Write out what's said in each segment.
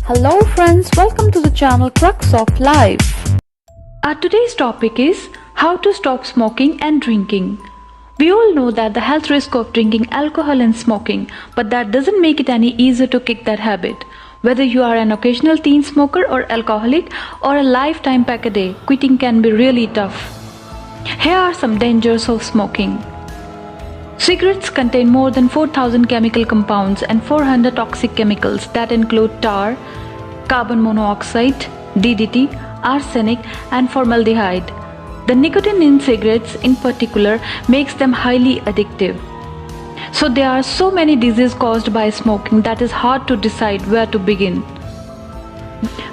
Hello friends, welcome to the channel Crux of Life. Our today's topic is how to stop smoking and drinking. We all know that the health risk of drinking alcohol and smoking, but that doesn't make it any easier to kick that habit. Whether you are an occasional teen smoker or alcoholic or a lifetime pack a day, quitting can be really tough. Here are some dangers of smoking. Cigarettes contain more than 4,000 chemical compounds and 400 toxic chemicals that include tar, carbon monoxide, DDT, arsenic, and formaldehyde. The nicotine in cigarettes in particular makes them highly addictive. So there are so many diseases caused by smoking that it's hard to decide where to begin.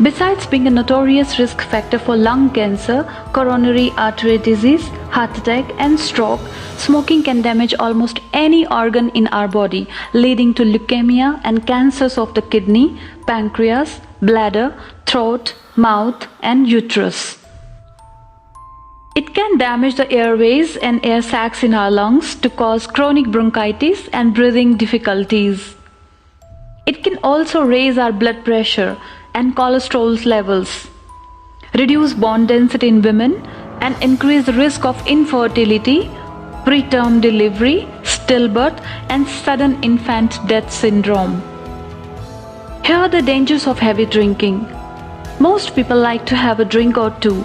Besides being a notorious risk factor for lung cancer, coronary artery disease, heart attack, and stroke, smoking can damage almost any organ in our body, leading to leukemia and cancers of the kidney, pancreas, bladder, throat, mouth, and uterus. It can damage the airways and air sacs in our lungs to cause chronic bronchitis and breathing difficulties. It can also raise our blood pressure and cholesterol levels, reduce bone density in women, and increase the risk of infertility, preterm delivery, stillbirth, and sudden infant death syndrome. Here are the dangers of heavy drinking. Most people like to have a drink or two,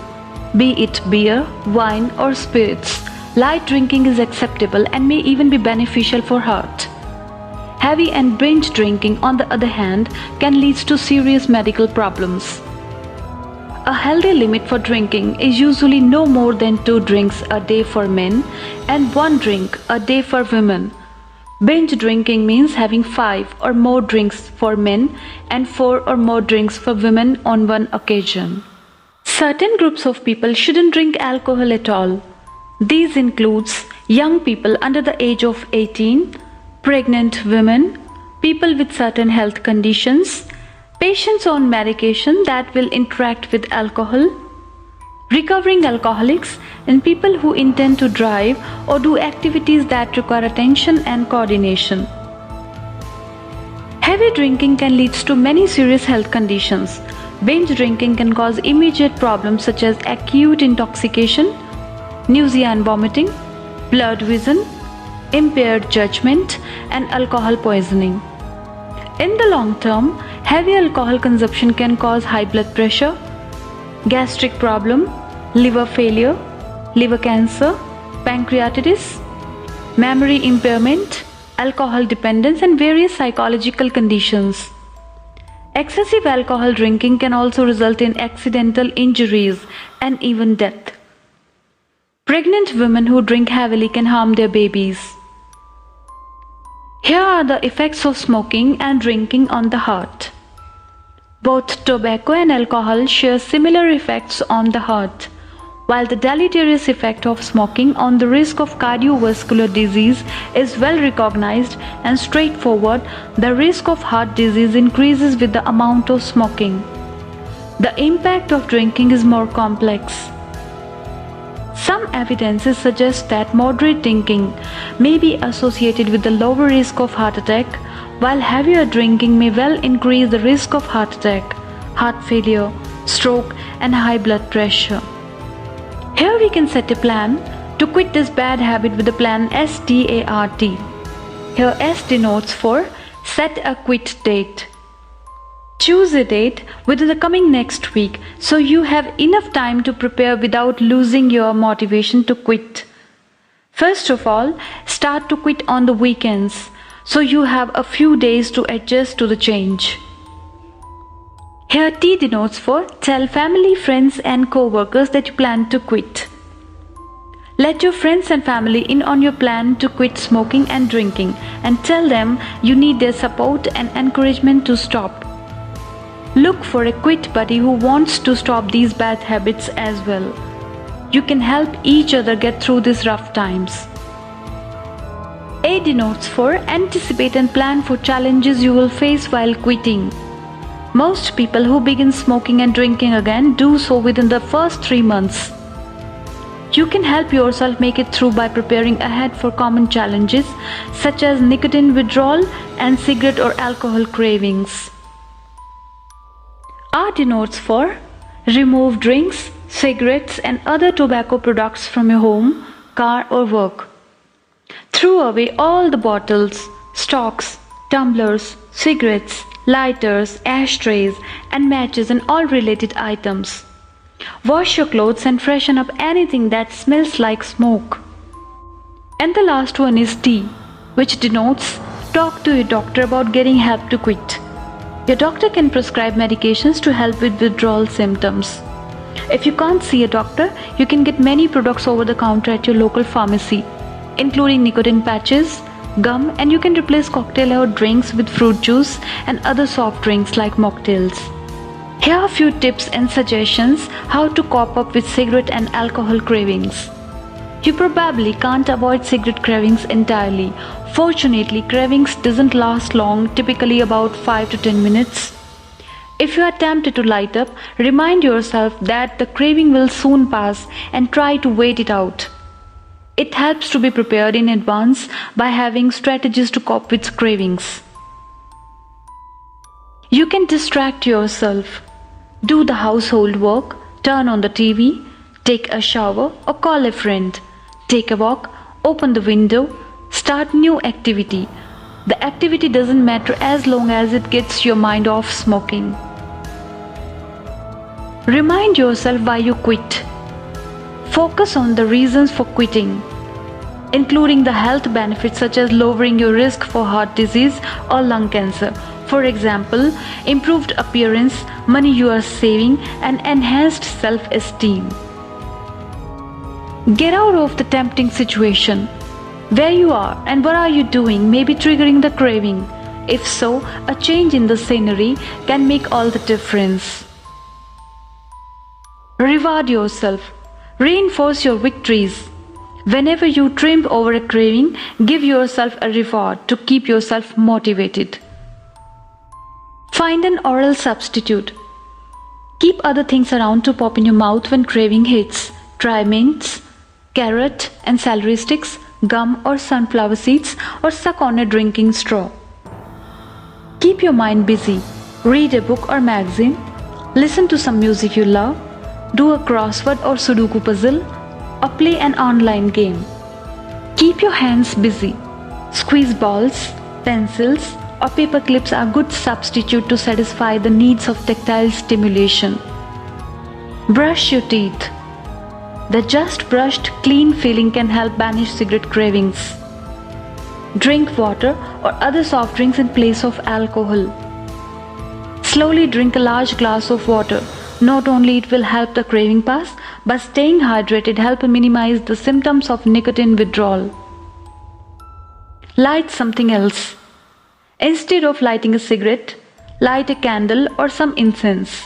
be it beer, wine, or spirits. Light drinking is acceptable and may even be beneficial for heart. Heavy and binge drinking, on the other hand, can lead to serious medical problems. A healthy limit for drinking is usually no more than 2 drinks a day for men and 1 drink a day for women. Binge drinking means having 5 or more drinks for men and 4 or more drinks for women on one occasion. Certain groups of people shouldn't drink alcohol at all. These includes young people under the age of 18, pregnant women, people with certain health conditions, patients on medication that will interact with alcohol, recovering alcoholics, and people who intend to drive or do activities that require attention and coordination. Heavy drinking can lead to many serious health conditions. Binge drinking can cause immediate problems such as acute intoxication, nausea and vomiting, blurred vision, impaired judgment, and alcohol poisoning. In the long term, heavy alcohol consumption can cause high blood pressure, gastric problem, liver failure, liver cancer, pancreatitis, memory impairment, alcohol dependence, and various psychological conditions. Excessive alcohol drinking can also result in accidental injuries and even death. Pregnant women who drink heavily can harm their babies. Here are the effects of smoking and drinking on the heart. Both tobacco and alcohol share similar effects on the heart. While the deleterious effect of smoking on the risk of cardiovascular disease is well recognized and straightforward, the risk of heart disease increases with the amount of smoking. The impact of drinking is more complex. Some evidences suggest that moderate drinking may be associated with the lower risk of heart attack, while heavier drinking may well increase the risk of heart attack, heart failure, stroke, and high blood pressure. Here we can set a plan to quit this bad habit with the plan START. Here S denotes for set a quit date. Choose a date within the coming next week so you have enough time to prepare without losing your motivation to quit. First of all, start to quit on the weekends so you have a few days to adjust to the change. Here T denotes for tell family, friends, and co-workers that you plan to quit. Let your friends and family in on your plan to quit smoking and drinking and tell them you need their support and encouragement to stop. Look for a quit buddy who wants to stop these bad habits as well. You can help each other get through these rough times. A denotes for anticipate and plan for challenges you will face while quitting. Most people who begin smoking and drinking again do so within the first 3 months. You can help yourself make it through by preparing ahead for common challenges such as nicotine withdrawal and cigarette or alcohol cravings. R denotes for remove drinks, cigarettes and other tobacco products from your home, car or work. Throw away all the bottles, stalks, tumblers, cigarettes, lighters, ashtrays and matches and all related items. Wash your clothes and freshen up anything that smells like smoke. And the last one is T, which denotes talk to your doctor about getting help to quit. Your doctor can prescribe medications to help with withdrawal symptoms. If you can't see a doctor, you can get many products over the counter at your local pharmacy, including nicotine patches, gum, and you can replace cocktail or drinks with fruit juice and other soft drinks like mocktails. Here are a few tips and suggestions how to cope up with cigarette and alcohol cravings. You probably can't avoid cigarette cravings entirely. Fortunately, cravings doesn't last long, typically about 5 to 10 minutes. If you are tempted to light up, remind yourself that the craving will soon pass and try to wait it out. It helps to be prepared in advance by having strategies to cope with cravings. You can distract yourself. Do the household work, turn on the TV, take a shower or call a friend. Take a walk, open the window, start new activity. The activity doesn't matter as long as it gets your mind off smoking. Remind yourself why you quit. Focus on the reasons for quitting, including the health benefits such as lowering your risk for heart disease or lung cancer. For example, improved appearance, money you are saving, and enhanced self-esteem. Get out of the tempting situation. Where you are and what are you doing may be triggering the craving. If so, a change in the scenery can make all the difference. Reward yourself. Reinforce your victories. Whenever you triumph over a craving, give yourself a reward to keep yourself motivated. Find an oral substitute. Keep other things around to pop in your mouth when craving hits. Try mints, carrot and celery sticks, gum or sunflower seeds, or suck on a drinking straw. Keep your mind busy. Read a book or magazine. Listen to some music you love. Do a crossword or Sudoku puzzle, or play an online game. Keep your hands busy. Squeeze balls, pencils, or paper clips are good substitute to satisfy the needs of tactile stimulation. Brush your teeth. The just brushed, clean feeling can help banish cigarette cravings. Drink water or other soft drinks in place of alcohol. Slowly drink a large glass of water. Not only it will help the craving pass, but staying hydrated help minimize the symptoms of nicotine withdrawal. Light something else. Instead of lighting a cigarette, light a candle or some incense.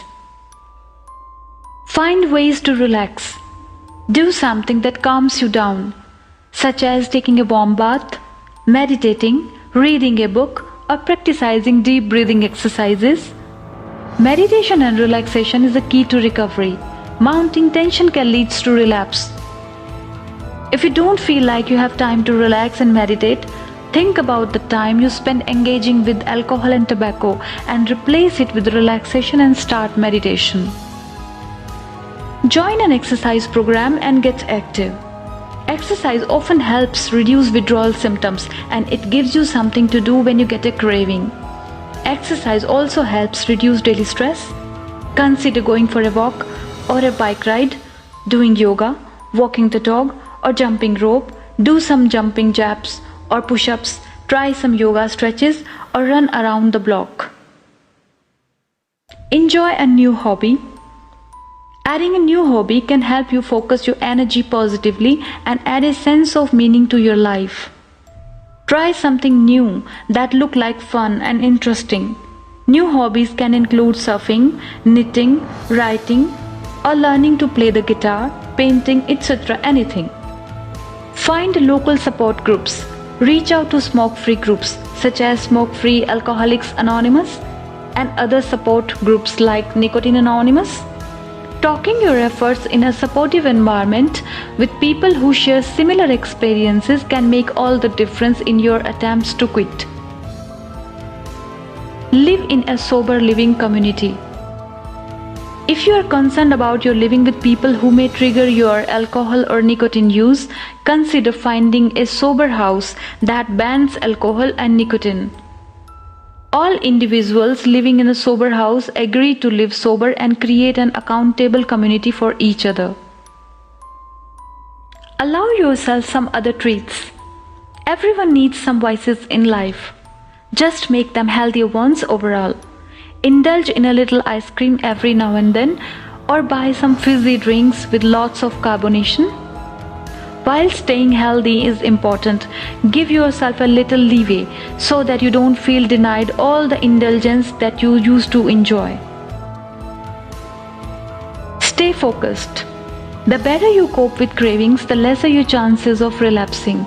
Find ways to relax. Do something that calms you down, such as taking a warm bath, meditating, reading a book, or practicing deep breathing exercises. Meditation and relaxation is the key to recovery. Mounting tension can lead to relapse. If you don't feel like you have time to relax and meditate, think about the time you spend engaging with alcohol and tobacco and replace it with relaxation and start meditation. Join an exercise program and get active. Exercise often helps reduce withdrawal symptoms and it gives you something to do when you get a craving. Exercise also helps reduce daily stress. Consider going for a walk or a bike ride, doing yoga, walking the dog or jumping rope, do some jumping jacks or push-ups, try some yoga stretches or run around the block. Enjoy a new hobby. Adding a new hobby can help you focus your energy positively and add a sense of meaning to your life. Try something new that look like fun and interesting. New hobbies can include surfing, knitting, writing, or learning to play the guitar, painting, etc. anything. Find local support groups. Reach out to smoke-free groups such as Smoke-Free Alcoholics Anonymous and other support groups like Nicotine Anonymous. Talking your efforts in a supportive environment with people who share similar experiences can make all the difference in your attempts to quit. Live in a sober living community. If you are concerned about your living with people who may trigger your alcohol or nicotine use, consider finding a sober house that bans alcohol and nicotine. All individuals living in a sober house agree to live sober and create an accountable community for each other. Allow yourself some other treats. Everyone needs some vices in life. Just make them healthier ones overall. Indulge in a little ice cream every now and then, or buy some fizzy drinks with lots of carbonation. While staying healthy is important, give yourself a little leeway so that you don't feel denied all the indulgence that you used to enjoy. Stay focused. The better you cope with cravings, the lesser your chances of relapsing.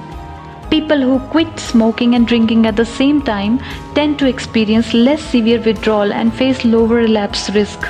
People who quit smoking and drinking at the same time tend to experience less severe withdrawal and face lower relapse risk.